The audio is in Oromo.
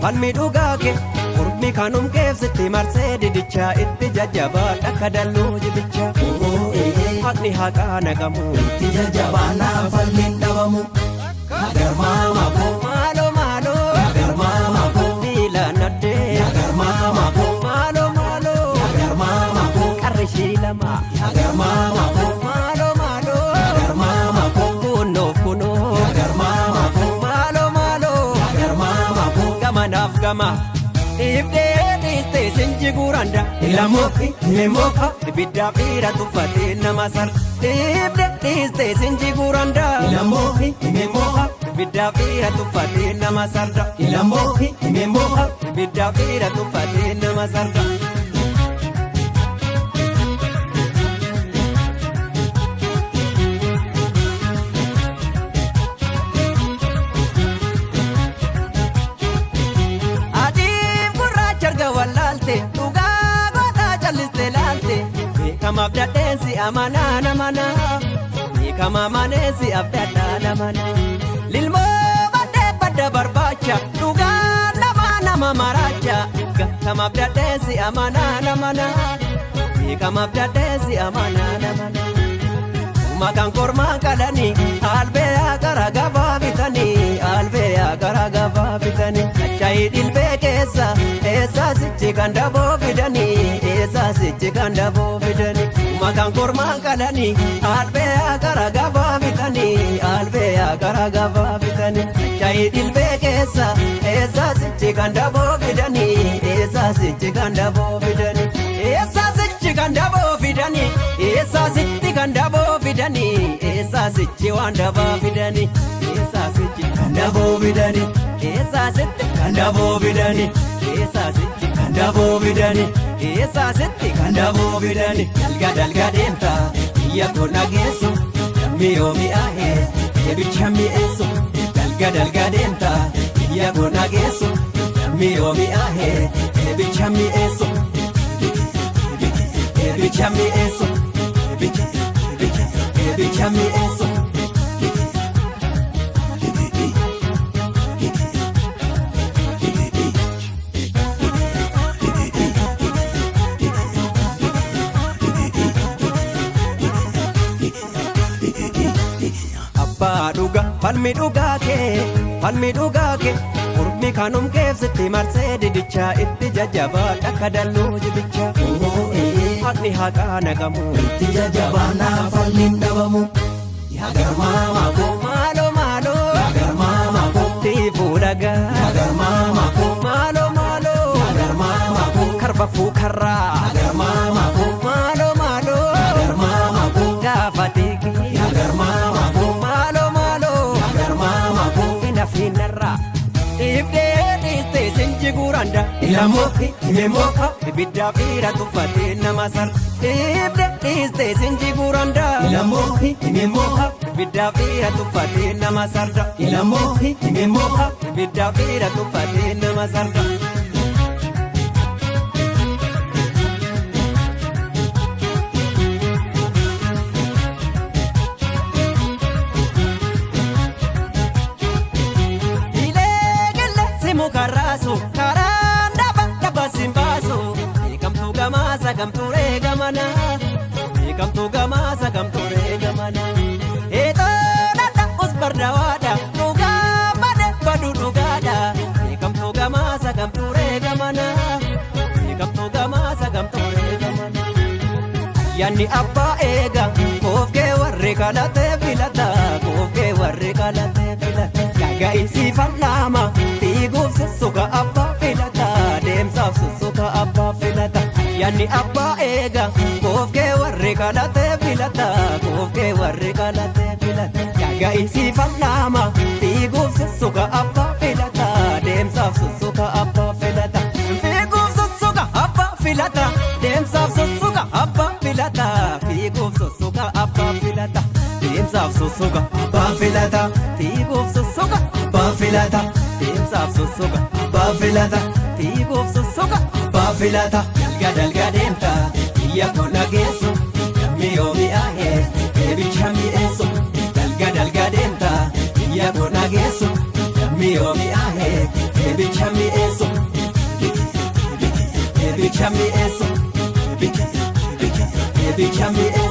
Falmi dhugaa kee Ormi kanum keefsitti marsee didichaa itti jajjabaa akka dalluu jibicha Haqni haqaa naqamu itti jajjabaa naa falmiin dhabamu Nagarmaama koo Maaloo maaloo Nagarmaama koo Diila naddee Nagarmaama koo Maaloo maaloo Nagarmaama koo Qarrishii lama Nagarmaama koo Maaloo maaloo Nagarmaama koo Kunnoof kunoo Nagarmaama koo Maaloo maaloo Nagarmaama koo Gamanaaf gama Dhiibdee dhiistee sinji guuranda Ilamookki himeemooka Ibiddaa fiira tuffatee nama sar Dhiibdee dhiistee sinji guuranda Ilamookki himeemooka Ibiddaa fiira tuffatee nama sarda Ilamookki himeemooka Ibiddaa fiira tuffatee nama sarda Dhugaa gootaa callistee laalte Beekamaaf dadheensi amanaa namanaa Beekama maneessi abdadhaa namanaa Lilmoo baddee badda barbaacha Dhugaa nama maraacha Beekamaaf dadheensi amanaa namanaa Beekamaaf dadheensi amanaa namanaa Makaan kormaan qalanii albeeyaa gara gabaa bitanii albeeyaa gara gabaa bitanii achaayi dhilbee keessa eessaa sichi kan daboo fidanii eessaa sichi kan daboo fidanii makaan kormaan qalanii albeeyaa gara gabaa bitanii albeeyaa gara gabaa bitanii achaayi dhilbee keessa eessaa sichi kan daboo fidanii eessaa sichi kan daboo fidanii eessaa sichi kan daboo fidanii eessaa sitti kan daboo fidanii eessaa sichi waan dabaa fidanii eessaa sichi kan daboo fidanii eessaa sitti kan daboo fidanii eessaa sichi kan daboo fidanii eessaa sitti kan daboo fidanii dalga deemtaa biyya koo nageessu lammii yoo mi'aahee eebicha mi'eessu dalga deemtaa biyya koo nageessu lammii yoo mi'aahee eebicha mi'eessu eebicha mi'eessu eebicha mi'eessu Abbaa dhugaa falmi dhugaa kee Ormi kanum keefsitti marsee didichaa itti jajjabaa akka dalluu jibicha Haqni haqaa naqamu itti jajjabaa naa falmiin dhabamu Nagarmaama koo Maaloo maaloo Nagarmaama koo Tiifuu dhagaa Nagarmaama koo Maaloo maaloo Nagarmaama koo Karba fuukarraa Nagarmaama koo Maaloo maaloo Nagarmaama koo Gaafa tiiki Nagarmaama koo Maaloo maaloo Nagarmaama koo Inafiinarraa Dhiibdee dhiistee sinji guuranda Ilamookki himeemooka Ibiddaa fiira tuffatee nama sar Dhiibdee dhiistee sinji guuranda Ilamookki himeemooka Ibiddaa fiira tuffatee nama sarda Ilamookki himeemooka Ibiddaa fiira tuffatee nama sarda Karaan dhaba simbaasu Beekamtuu gamaasa gamtuuree gamana Beekamtuu gamaasa gamtuuree gamana Eetoo dhadha usbardawaadha Dhugaa bade badu dhugaadha Beekamtuu gamaasa gamtuuree gamana Beekamtuu gamaasa gamtuuree gamana Yanni abbaa eega koofkee warri kadhatee filata koofkee warri kadhatee filata Gaga'insi fal'aama fiiguuf sussuka abbaa filata deemsaaf sussuka abbaa filata Yanni abbaa eega koofkee warri kadhatee filata koofkee warri kadhatee filata Gaga'insi fal'aama fiiguuf sussuka abbaa filata deemsaaf sussuka abbaa filata Fiiguuf sussuka abbaa filata deemsaaf sussuka abbaa filata sussuka abbaa filata fiiguuf sussuka abbaa filata deemsaaf sussuka abbaa filata fiiguuf sussuka abbaa filata dalga dalga deemta biyya koo nageessu namni yoo mi'aahe eebicha mi'eessu dalga dalga deemta biyya koo nageessu namni yoo mi'aahe eebicha mi'eessu eebicha mi'eessu eebicha mi'eessu